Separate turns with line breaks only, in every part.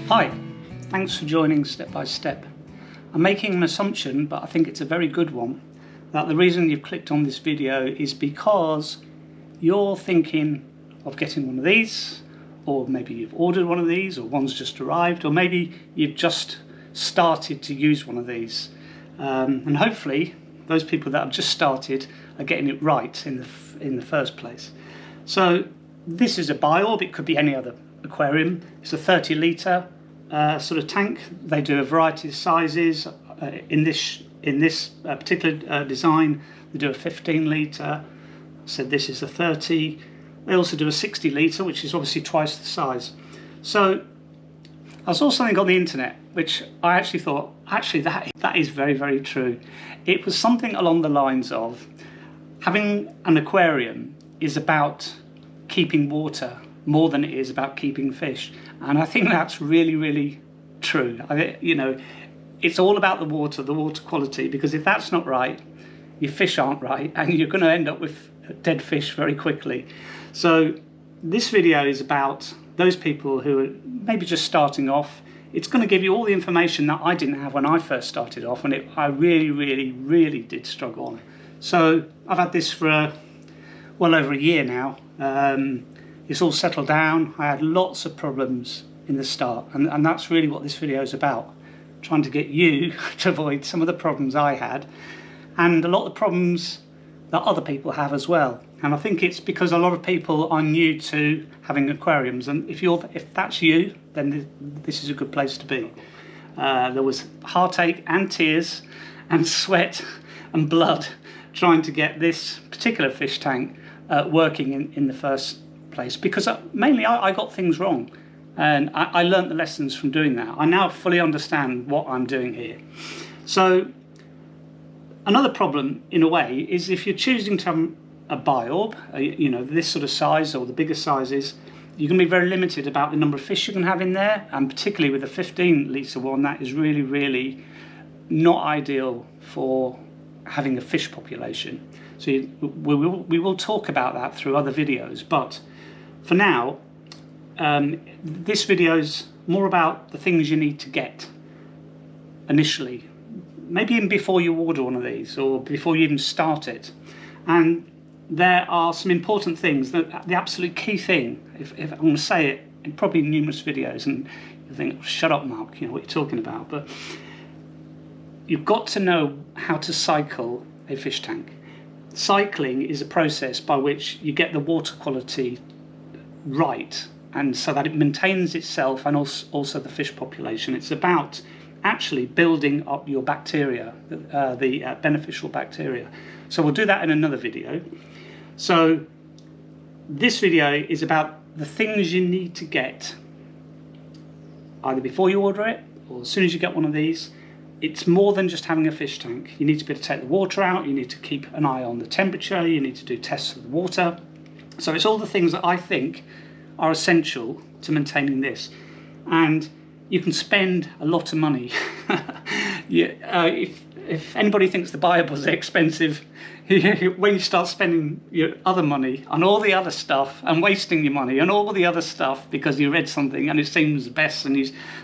Hi, thanks for joining Step by Step. I'm making an assumption, but I think it's a very good one, that the reason you've clicked on this video is because you're thinking of getting one of these, or maybe you've ordered one of these, or one's just arrived, or maybe you've just started to use one of these. And hopefully those people that have just started are getting it right in the first place. So this is a biOrb. It could be any other aquarium. It's a 30 litre sort of tank. They do a variety of sizes. In this particular design, they do a 15 litre. So this is a 30. They also do a 60 litre, which is obviously twice the size. So I saw something on the internet which I actually thought, that is very, very true. It was something along the lines of having an aquarium is about keeping water more than it is about keeping fish. And I think that's really, really true. It's all about the water quality, because if that's not right, your fish aren't right, and you're going to end up with dead fish very quickly. So this video is about those people who are maybe just starting off. It's going to give you all the information that I didn't have when I first started off, and I really, really, really did struggle on. So I've had this for well over a year now. It's all settled down. I had lots of problems in the start, and that's really what this video is about, trying to get you to avoid some of the problems I had, and a lot of the problems that other people have as well. And I think it's because a lot of people are new to having aquariums, and if that's you, then this is a good place to be. There was heartache and tears and sweat and blood trying to get this particular fish tank working in the first place, because mainly I got things wrong, and I learned the lessons from doing that. I now fully understand what I'm doing here. So another problem in a way is if you're choosing to have a biOrb, this sort of size or the bigger sizes, you're going to be very limited about the number of fish you can have in there, and particularly with a 15 litre one, that is really, really not ideal for having a fish population. So we will talk about that through other videos, but for now, this video is more about the things you need to get initially, maybe even before you order one of these or before you even start it. And there are some important things. The absolute key thing, if I'm going to say it in probably numerous videos, and you think, shut up, Mark, you know what you're talking about, but you've got to know how to cycle a fish tank. Cycling is a process by which you get the water quality right, and so that it maintains itself and also the fish population. It's about actually building up your bacteria, the beneficial bacteria. So we'll do that in another video. So this video is about the things you need to get either before you order it or as soon as you get one of these. It's more than just having a fish tank. You need to be able to take the water out, you need to keep an eye on the temperature, you need to do tests of the water. So it's all the things that I think are essential to maintaining this. And you can spend a lot of money. If anybody thinks the biOrb was expensive, when you start spending your other money on all the other stuff and wasting your money on all the other stuff because you read something and it seems best, and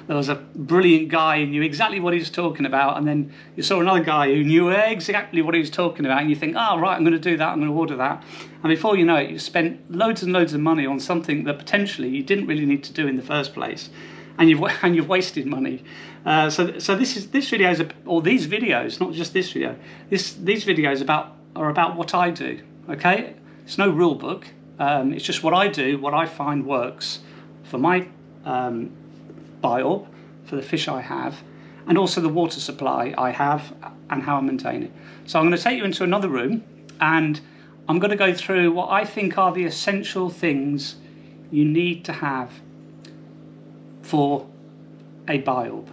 there was a brilliant guy who knew exactly what he was talking about, and then you saw another guy who knew exactly what he was talking about, and you think, oh right, I'm going to do that, I'm going to order that, and before you know it, you've spent loads and loads of money on something that potentially you didn't really need to do in the first place. And you've wasted money. So this video is, or these videos, not just this video. These videos are about what I do. Okay, it's no rule book. It's just what I do, what I find works for my biOrb, for the fish I have, and also the water supply I have and how I maintain it. So I'm going to take you into another room, and I'm going to go through what I think are the essential things you need to have for a biOrb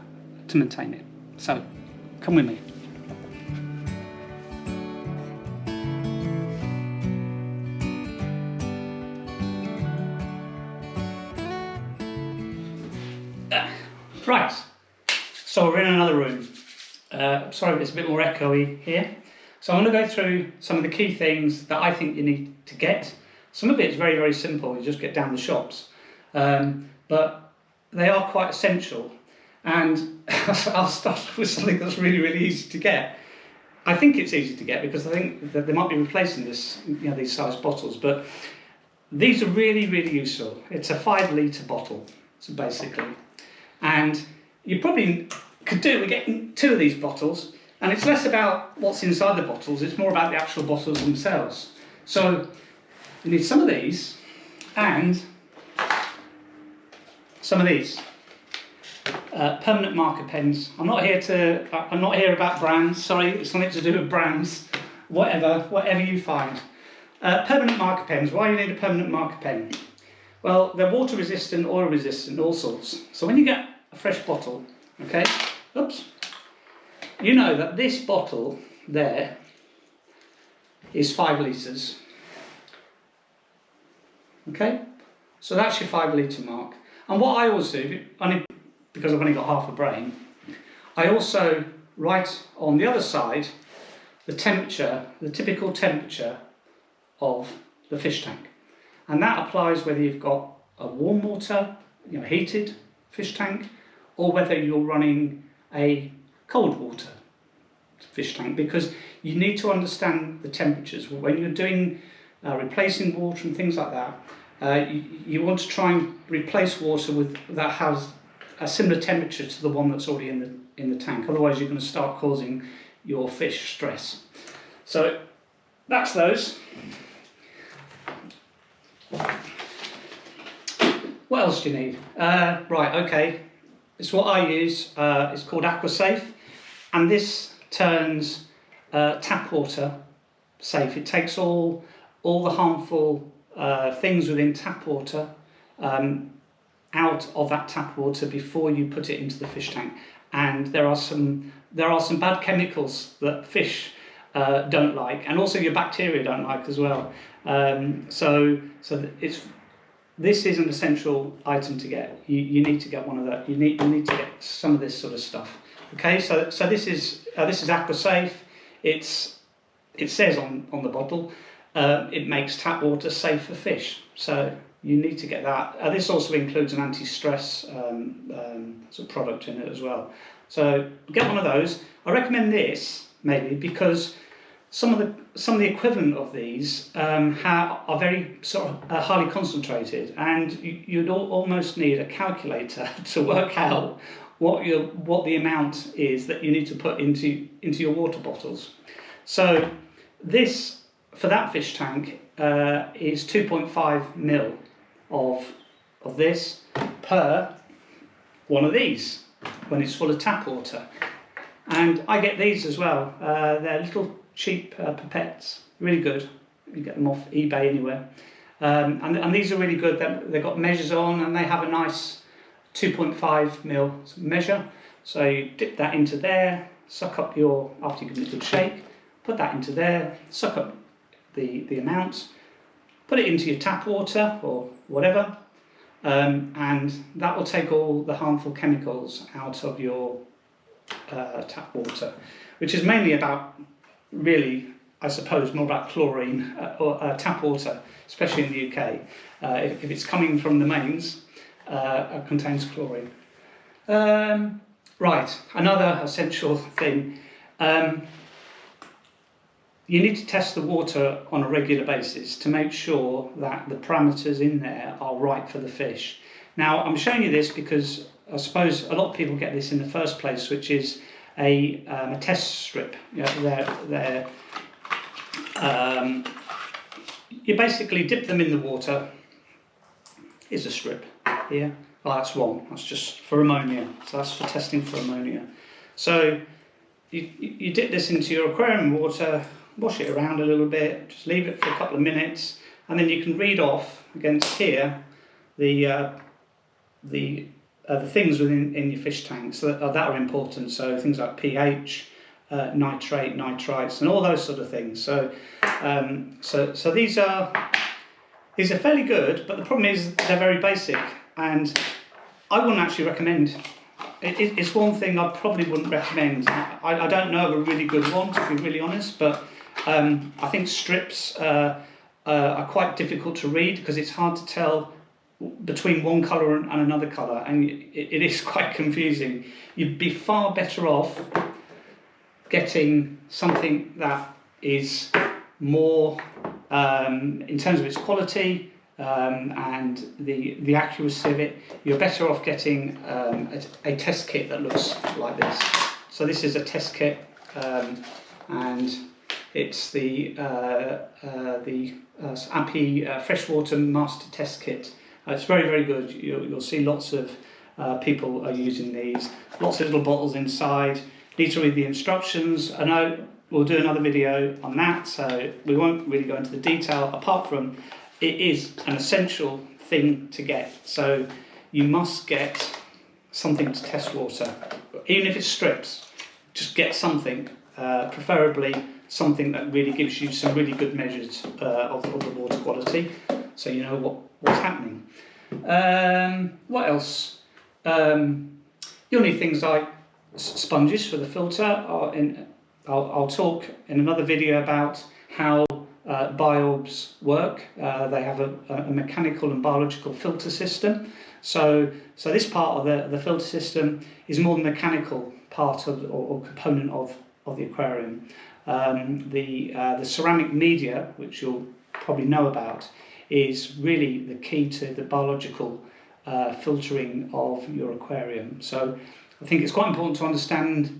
to maintain it. So come with me. Right, so we're in another room. Sorry if it's a bit more echoey here. So I'm going to go through some of the key things that I think you need to get. Some of it is very, very simple. You just get down the shops. But they are quite essential. And I'll start with something that's really, really easy to get. I think it's easy to get because I think that they might be replacing this, these size bottles, but these are really, really useful. It's a 5 litre bottle, so basically. And you probably could do with getting 2 of these bottles, and it's less about what's inside the bottles, it's more about the actual bottles themselves. So you need some of these and some of these. Permanent marker pens. I'm not here about brands. Sorry, it's something to do with brands. Whatever you find. Permanent marker pens. Why do you need a permanent marker pen? Well, they're water resistant, oil resistant, all sorts. So when you get a fresh bottle, okay, oops, you know that this bottle there is 5 litres. Okay, so that's your 5 litre mark. And what I always do, because I've only got half a brain, I also write on the other side the temperature, the typical temperature of the fish tank. And that applies whether you've got a warm water, heated fish tank, or whether you're running a cold water fish tank, because you need to understand the temperatures. When you're doing replacing water and things like that, you want to try and replace water that has a similar temperature to the one that's already in the tank. Otherwise, you're going to start causing your fish stress. So that's those. What else do you need? Right, okay. It's what I use. It's called AquaSafe, and this turns tap water safe. It takes all the harmful things within tap water out of that tap water before you put it into the fish tank. And there are some bad chemicals that fish don't like, and also your bacteria don't like as well. This is an essential item to get. You need to get one of that. You need to get some of this sort of stuff. Okay, so this is AquaSafe. It says on the bottle it makes tap water safe for fish. So you need to get that. This also includes an anti-stress sort of product in it as well. So get one of those. I recommend this maybe because some of the equivalent of these are very sort of highly concentrated, and you'd almost need a calculator to work out what the amount is that you need to put into your water bottles. So this for that fish tank is 2.5 mil of this per one of these when it's full of tap water. And I get these as well. They're little cheap pipettes, really good. You get them off eBay anywhere. And these are really good. They've got measures on, and they have a nice 2.5 mil measure. So you dip that into there, suck up after you give it a good shake, put that into there, suck up the amount, put it into your tap water or whatever, and that will take all the harmful chemicals out of your tap water, which is mainly about, really, I suppose, more about chlorine or tap water, especially in the UK. If it's coming from the mains, it contains chlorine. Right, another essential thing. You need to test the water on a regular basis to make sure that the parameters in there are right for the fish. Now, I'm showing you this because I suppose a lot of people get this in the first place, which is a test strip. You basically dip them in the water. Here's a strip here. Oh, that's one. That's just for ammonia. So that's for testing for ammonia. So you dip this into your aquarium water, wash it around a little bit, just leave it for a couple of minutes, and then you can read off against here the things within your fish tanks that are important. So things like pH, nitrate, nitrites, and all those sort of things. So these are fairly good, but the problem is they're very basic, and I wouldn't actually recommend. It's one thing I probably wouldn't recommend. I don't know of a really good one, to be really honest, but I think strips are quite difficult to read because it's hard to tell between one colour and another colour, and it is quite confusing. You'd be far better off getting something that is more, in terms of its quality and the accuracy of it, you're better off getting a test kit that looks like this. So this is a test kit, and it's the API Freshwater Master Test Kit. It's very, very good. You'll see lots of people are using these. Lots of little bottles inside. Need to read the instructions. I know we'll do another video on that, so we won't really go into the detail, apart from it is an essential thing to get. So you must get something to test water. Even if it's strips, just get something, preferably something that really gives you some really good measures of the water quality, so you know what's happening. What else? You'll need things like sponges for the filter. I'll talk in another video about how biOrbs work. They have a mechanical and biological filter system. So this part of the filter system is more the mechanical part of or component of the aquarium. The ceramic media, which you'll probably know about, is really the key to the biological filtering of your aquarium. So I think it's quite important to understand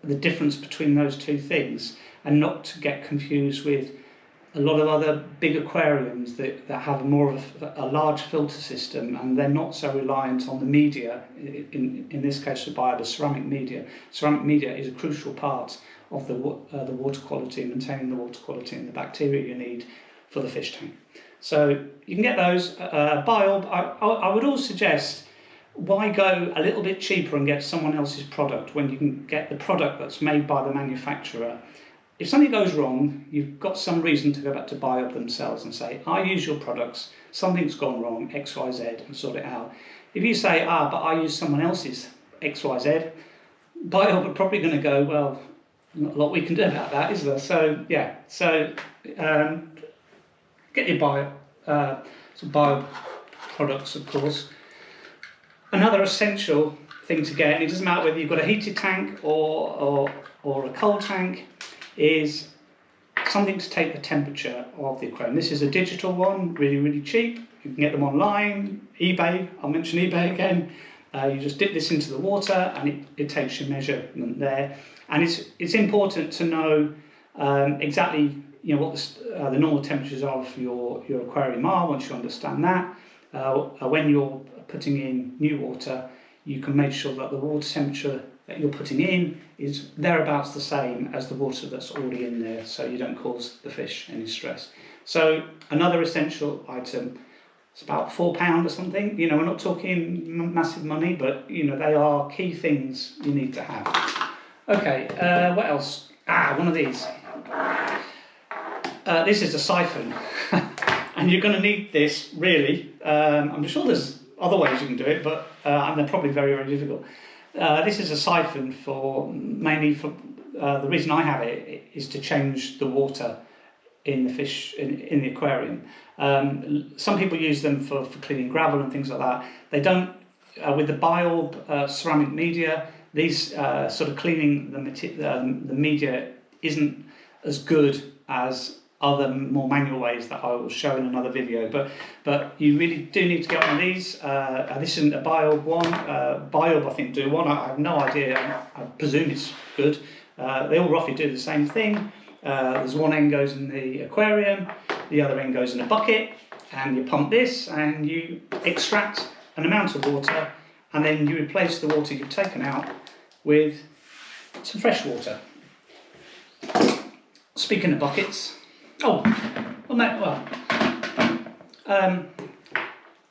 the difference between those two things, and not to get confused with a lot of other big aquariums that have more of a large filter system, and they're not so reliant on the media. In this case, the biOrb, ceramic media. Ceramic media is a crucial part of the water quality, maintaining the water quality and the bacteria you need for the fish tank. So you can get those. biOrb, I would also suggest, why go a little bit cheaper and get someone else's product when you can get the product that's made by the manufacturer? If something goes wrong, you've got some reason to go back to biOrb themselves and say, I use your products, something's gone wrong, X, Y, Z, and sort it out. If you say, but I use someone else's X, Y, Z, biOrb are probably going to go, well, not a lot we can do about that, is there? So, yeah, get your biOrb products, of course. Another essential thing to get, and it doesn't matter whether you've got a heated tank or a cold tank, is something to take the temperature of the aquarium. This is a digital one, really, really cheap. You can get them online, eBay. I'll mention eBay again. You just dip this into the water, and it takes your measurement there. And it's important to know exactly what the normal temperatures of your aquarium are. Once you understand that, when you're putting in new water, you can make sure that the water temperature that you're putting in is thereabouts the same as the water that's already in there, so you don't cause the fish any stress. So another essential item, it's about £4 or something. We're not talking massive money, but they are key things you need to have. Okay, what else? One of these. This is a siphon, and you're going to need this, really. I'm sure there's other ways you can do it, but and they're probably very, very difficult. This is a siphon mainly for the reason I have it is to change the water in the fish in the aquarium. Some people use them for cleaning gravel and things like that. They don't with the biOrb ceramic media. These sort of cleaning the media isn't as good as other more manual ways that I will show in another video, but you really do need to get one of these. This isn't a biOrb one. biOrb, I think, do one. I have no idea. I presume it's good. They all roughly do the same thing. There's one end goes in the aquarium, the other end goes in a bucket, and you pump this and you extract an amount of water, and then you replace the water you've taken out with some fresh water. Speaking of buckets,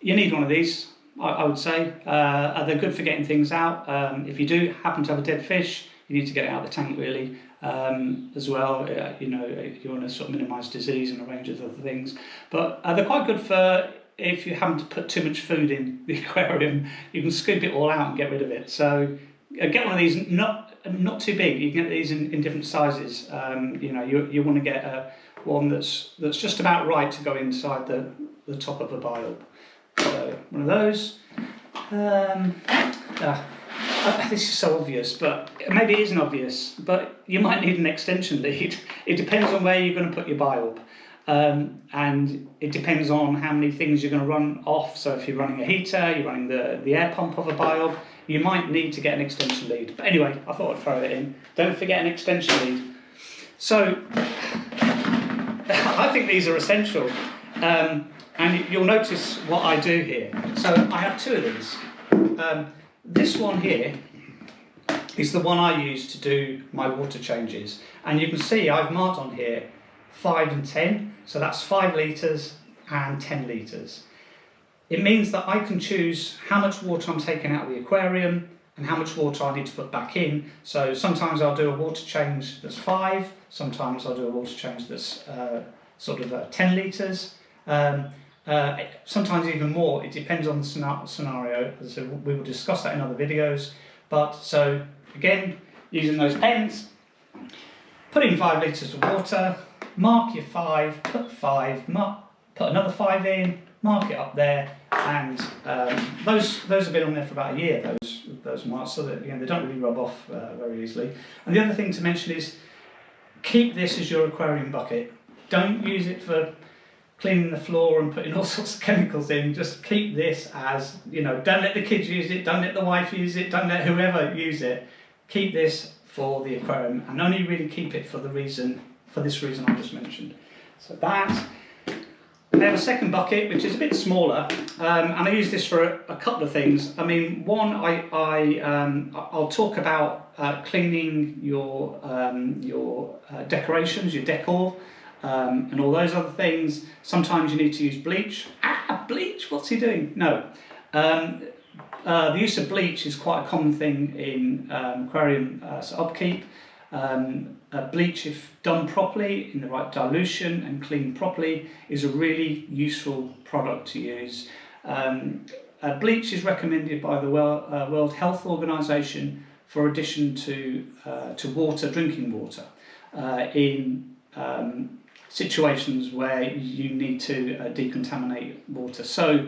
you need one of these, I would say. They're good for getting things out. If you do happen to have a dead fish, you need to get it out of the tank, really, as well. You want to sort of minimise disease and a range of other things. But they're quite good for if you happen to put too much food in the aquarium. You can scoop it all out and get rid of it. So get one of these, not too big. You can get these in different sizes. You want to get one that's just about right to go inside the top of a biOrb. So one of those. This is so obvious, but maybe it isn't obvious, but you might need an extension lead. It depends on where you're going to put your biOrb. And it depends on how many things you're going to run off. So if you're running a heater, you're running the air pump of a biOrb, you might need to get an extension lead. But anyway, I thought I'd throw it in. Don't forget an extension lead. So I think these are essential. And you'll notice what I do here. So I have two of these. This one here is the one I use to do my water changes. And you can see I've marked on here 5 and 10. So that's 5 litres and 10 litres. It means that I can choose how much water I'm taking out of the aquarium and how much water I need to put back in. So sometimes I'll do a water change that's 5, sometimes I'll do a water change that's 10 litres. Sometimes even more. It depends on the scenario. So we will discuss that in other videos. But so again, using those pens, put in 5 litres of water, mark your 5, put 5, put another 5 in, mark it up there, and those have been on there for about a year. Those marks, so that they don't really rub off very easily. And the other thing to mention is keep this as your aquarium bucket. Don't use it for cleaning the floor and putting all sorts of chemicals in. Just keep this as, don't let the kids use it, don't let the wife use it, don't let whoever use it. Keep this for the aquarium, and only really keep it for this reason I just mentioned. So that. I have a second bucket which is a bit smaller, and I use this for a couple of things. I mean, one, I'll talk about cleaning your decorations, your decor, and all those other things. Sometimes you need to use bleach. Bleach? What's he doing? No. The use of bleach is quite a common thing in aquarium upkeep. Bleach, if done properly, in the right dilution and cleaned properly, is a really useful product to use. Bleach is recommended by the World Health Organization for addition to water, drinking water, in situations where you need to decontaminate water. So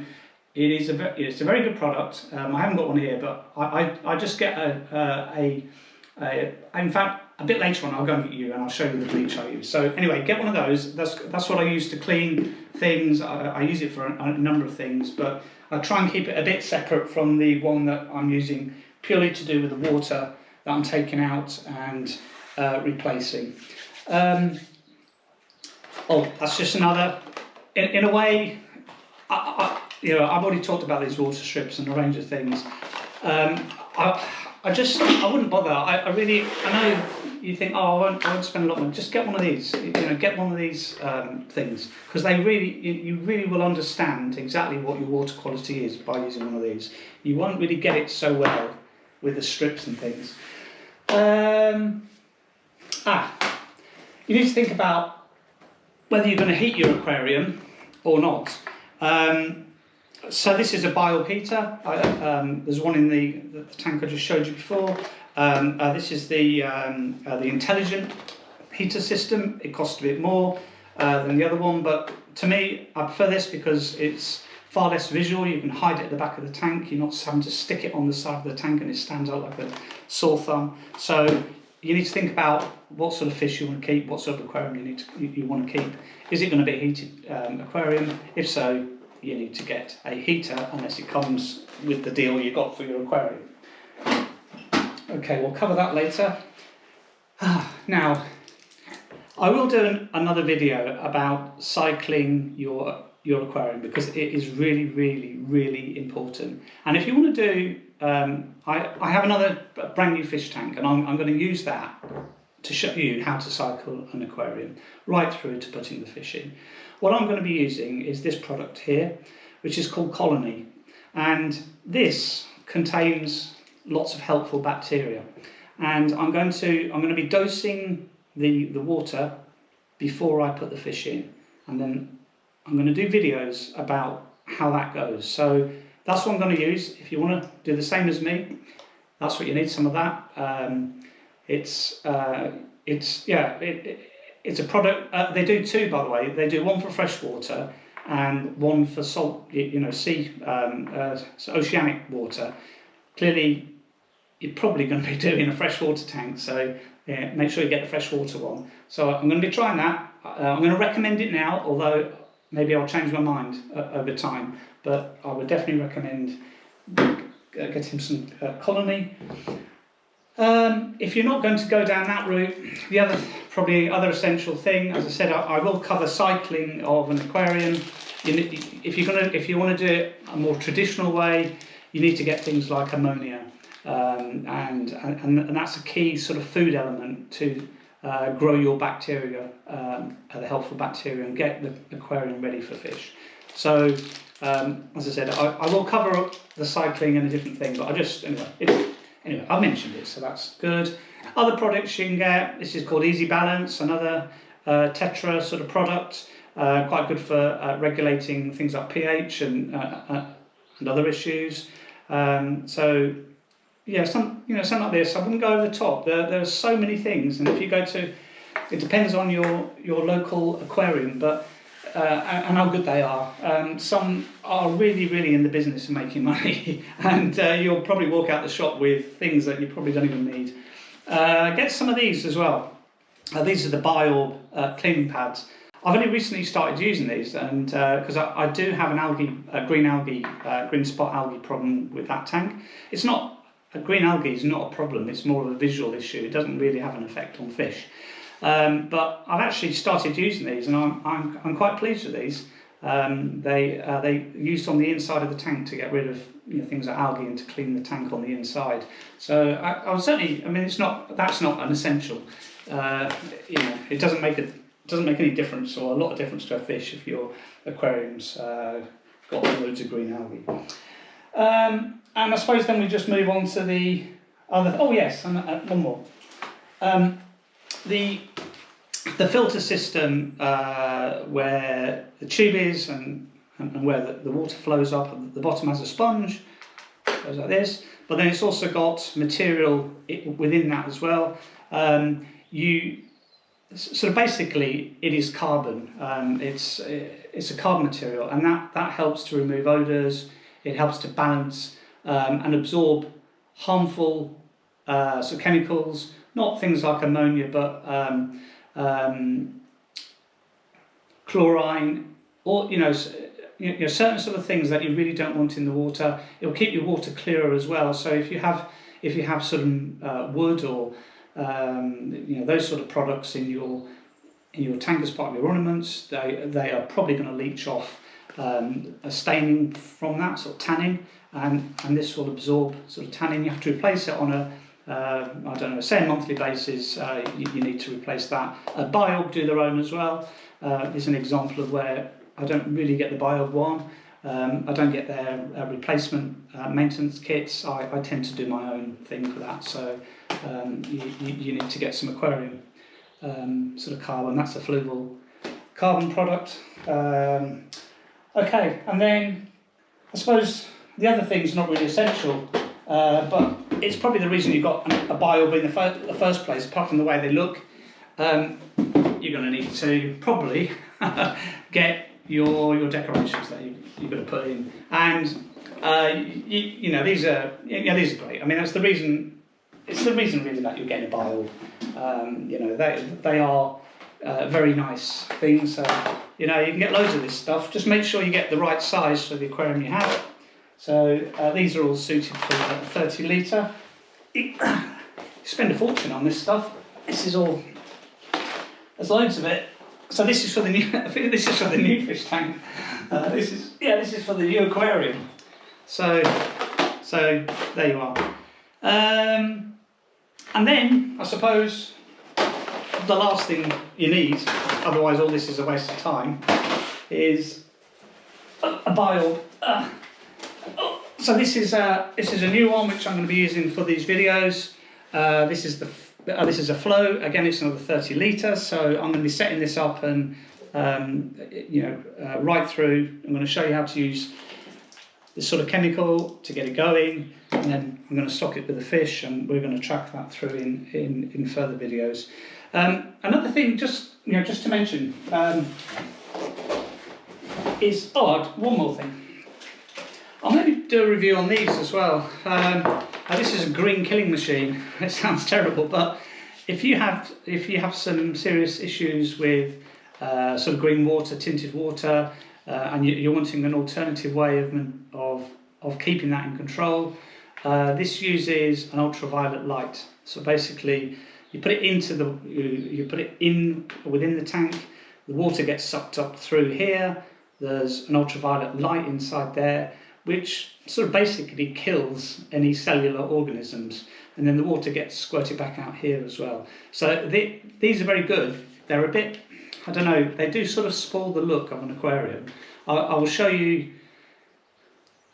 it's a very good product. I haven't got one here, but I just get in fact, a bit later on I'll go and get you and I'll show you the bleach I use. So anyway, get one of those. That's what I use to clean things. I use it for a number of things, but I try and keep it a bit separate from the one that I'm using purely to do with the water that I'm taking out and replacing. That's just another, in a way, I've already talked about these water strips and a range of things. I wouldn't bother. I know you think, I won't spend a lot of money. Just get one of these. Get one of these things, because you really will understand exactly what your water quality is by using one of these. You won't really get it so well with the strips and things. You need to think about whether you're going to heat your aquarium or not. So this is a biOrb heater. There's one in the tank I just showed you before. This is the intelligent heater system. It costs a bit more than the other one, but to me, I prefer this because it's far less visual. You can hide it at the back of the tank. You're not having to stick it on the side of the tank and it stands out like a sore thumb. So you need to think about what sort of fish you want to keep, what sort of aquarium you want to keep. Is it going to be a heated aquarium? If so, you need to get a heater unless it comes with the deal you got for your aquarium. Okay, we'll cover that later. Now, I will do another video about cycling your aquarium because it is really, really, really important. And if you want to do, I have another brand new fish tank, and I'm going to use that to show you how to cycle an aquarium right through to putting the fish in. What I'm going to be using is this product here, which is called Colony, and this contains lots of helpful bacteria. And I'm going to be dosing the water before I put the fish in, and then I'm going to do videos about how that goes. So that's what I'm going to use. If you want to do the same as me, that's what you need, some of that. It's a product. They do two, by the way. They do one for fresh water and one for salt, sea, oceanic water. Clearly, you're probably going to be doing a freshwater tank, so yeah, make sure you get the freshwater one. So I'm going to be trying that. I'm going to recommend it now, although maybe I'll change my mind over time. But I would definitely recommend getting some colony. If you're not going to go down that route, the other essential thing, as I said, I will cover cycling of an aquarium. If you want to do it a more traditional way, you need to get things like ammonia, and that's a key sort of food element to grow your bacteria, the helpful bacteria, and get the aquarium ready for fish. So, as I said, I will cover up the cycling and a different thing, but anyway, I mentioned it, so that's good. Other products you can get, this is called Easy Balance, another tetra sort of product, quite good for regulating things like pH and other issues. So yeah, something like this. I wouldn't go over the top. There's so many things, and if you go to, it depends on your local aquarium, but and how good they are. Some are really in the business of making money, and you'll probably walk out the shop with things that you probably don't even need. Get some of these as well. These are the biOrb cleaning pads. I've only recently started using these, and because I do have an green spot algae problem with that tank. It's not. Green algae is not a problem. It's more of a visual issue. It doesn't really have an effect on fish. But I've actually started using these, and I'm quite pleased with these. They used on the inside of the tank to get rid of things like algae and to clean the tank on the inside. So I was certainly. That's not an essential. It doesn't make any difference, or a lot of difference to a fish if your aquarium's got loads of green algae. And I suppose then we just move on to the other. Oh yes, and one more. The filter system, where the tube is and where the water flows up, and the bottom has a sponge, goes like this. But then it's also got material within that as well. So basically, it is carbon. It's a carbon material, and that helps to remove odours. It helps to balance and absorb harmful chemicals, not things like ammonia, but chlorine, or certain sort of things that you really don't want in the water. It will keep your water clearer as well. So if you have some wood or those sort of products in your tank as part of your ornaments, they are probably going to leach off a staining from that, sort of tannin, and this will absorb sort of tannin. You have to replace it on say a monthly basis. You need to replace that. biOrb do their own as well. Is an example of where I don't really get the biOrb one. I don't get their replacement maintenance kits. I tend to do my own thing for that. So you need to get some aquarium sort of carbon. That's a fluval carbon product. Okay, and then I suppose the other thing's not really essential, but it's probably the reason you got a biOrb in the first place, apart from the way they look. You're going to need to probably get your decorations that you've got to put in, and these are great. I mean, that's the reason. It's the reason really that you're getting a biOrb. They are very nice things. You can get loads of this stuff. Just make sure you get the right size for the aquarium you have. So these are all suited for a 30 litre. You spend a fortune on this stuff. This is all. There's loads of it. So this is for the new. I think this is for the new fish tank. This is for the new aquarium. So there you are. And then I suppose the last thing you need, otherwise all this is a waste of time, is a biOrb. So this is a new one which I'm going to be using for these videos. This is a flow. Again, it's another 30 litre. So I'm going to be setting this up and right through. I'm going to show you how to use this sort of chemical to get it going, and then I'm going to stock it with the fish, and we're going to track that through in further videos. Another thing, just to mention, is, oh, one more thing. I'll maybe do a review on these as well. This is a green killing machine. It sounds terrible, but if you have some serious issues with sort of green water, tinted water, and you're wanting an alternative way of keeping that in control, this uses an ultraviolet light. So basically, you put it into you put it in within the tank. The water gets sucked up through here. There's an ultraviolet light inside there, which sort of basically kills any cellular organisms, and then the water gets squirted back out here as well. So these are very good. They're a bit, I don't know, they do sort of spoil the look of an aquarium. I will show you,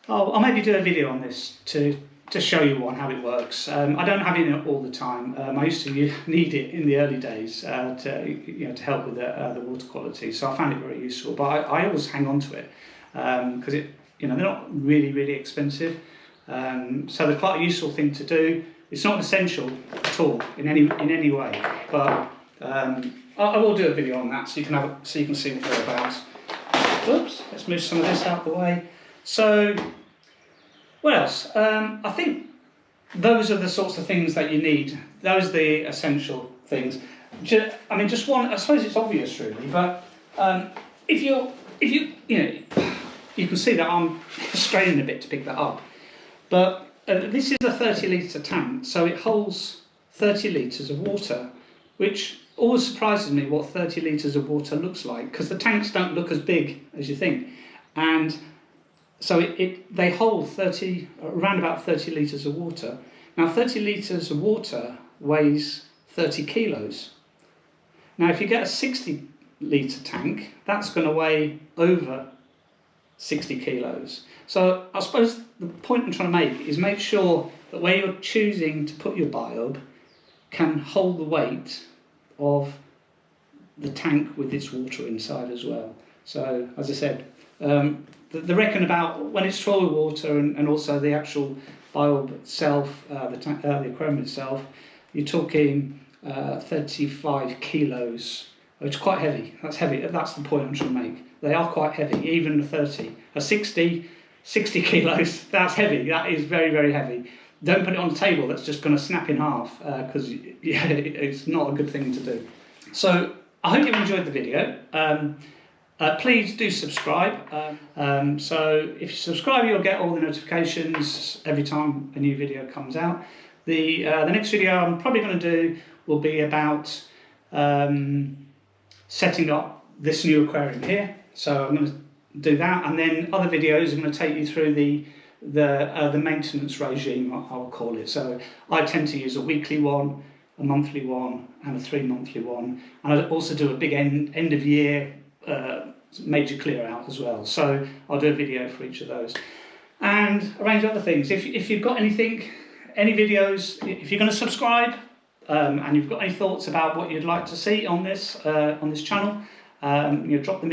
I'll maybe do a video on this to show you how it works. I don't have it in all the time. I used to need it in the early days to help with the water quality, so I found it very useful. But I always hang on to it because they're not really expensive, so they're quite a useful thing to do. It's not essential at all in any way, but I will do a video on that so you can see what they're about. Oops, let's move some of this out of the way. So, what else? I think those are the sorts of things that you need. Those are the essential things. I mean, just one. I suppose it's obvious, really, but if you can see that I'm straining a bit to pick that up. But this is a 30-litre tank, so it holds 30 litres of water, which always surprises me what 30 litres of water looks like, because the tanks don't look as big as you think. And so they hold around about 30 litres of water. Now 30 litres of water weighs 30 kilos. Now if you get a 60-litre tank, that's going to weigh over 60 kilos. So I suppose the point I'm trying to make is make sure that where you're choosing to put your biOrb can hold the weight of the tank with its water inside as well. So as I said, they reckon about, when it's full of water and also the actual biOrb itself, the aquarium itself, you're talking 35 kilos. It's quite heavy. That's heavy. That's the point I'm trying to make. They are quite heavy, even a 30. A 60 kilos, that's heavy. That is very heavy. Don't put it on the table, that's just going to snap in half, because it's not a good thing to do. So I hope you enjoyed the video. Please do subscribe. So if you subscribe, you'll get all the notifications every time a new video comes out. The next video I'm probably going to do will be about setting up this new aquarium here. So I'm going to do that, and then other videos I'm going to take you through the maintenance regime, I'll call it. So I tend to use a weekly one, a monthly one, and a 3-monthly one, and I also do a big end of year major clear out as well. So I'll do a video for each of those, and a range of other things. If you've got any videos, if you're going to subscribe and you've got any thoughts about what you'd like to see on this channel, drop them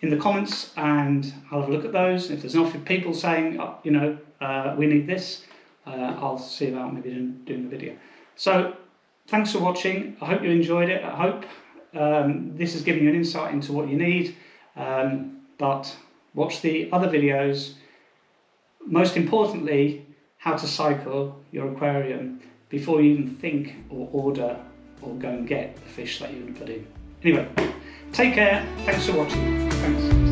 in the comments, and I'll have a look at those. And if there's enough people saying, we need this, I'll see about maybe doing the video. So thanks for watching. I hope you enjoyed it. I hope this has given you an insight into what you need. But watch the other videos. Most importantly, how to cycle your aquarium before you even think or order or go and get the fish that you're going to put in. Anyway, take care. Thanks for watching. Thanks.